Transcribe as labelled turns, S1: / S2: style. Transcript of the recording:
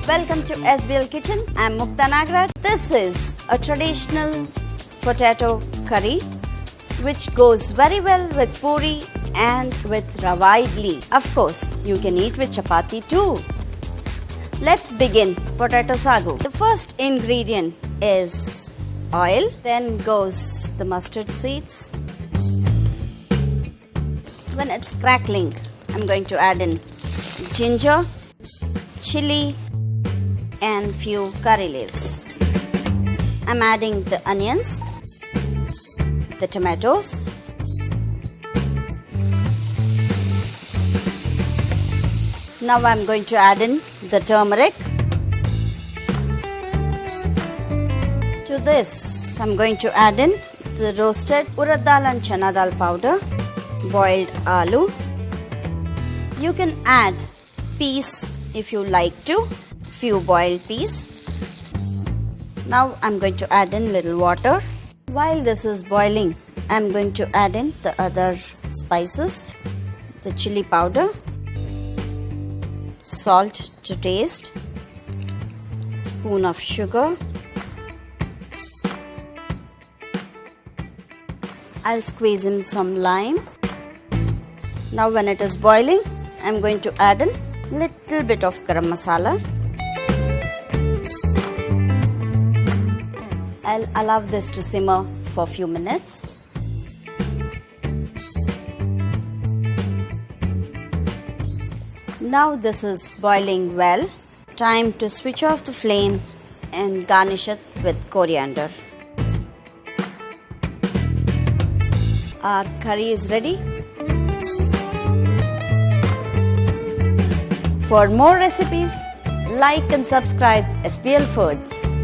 S1: Welcome to SBL Kitchen. I'm Mukta Nagaraj. This is a traditional potato curry which goes very well with puri and with Rava Idli. Of course, you can eat with chapati too. Let's begin potato sagu. The first ingredient is oil, then goes the mustard seeds. When it's crackling, I'm going to add in ginger, chilli and few curry leaves. I'm adding the onions, the tomatoes, now I'm going to add in the turmeric. To this I'm going to add in the roasted urad dal and channa dal powder, boiled aloo. You can add peas if you like to, few boiled peas. Now I'm going to add in little water. While this is boiling, I'm going to add in the other spices, the chilli powder, salt to taste, spoon of sugar. I'll squeeze in some lime. Now when it is boiling, I'm going to add in little bit of garam masala. I'll allow this to simmer for a few minutes. Now this is boiling well. Time to switch off the flame and garnish it with coriander. Our curry is ready. For more recipes, like and subscribe SBL Foods.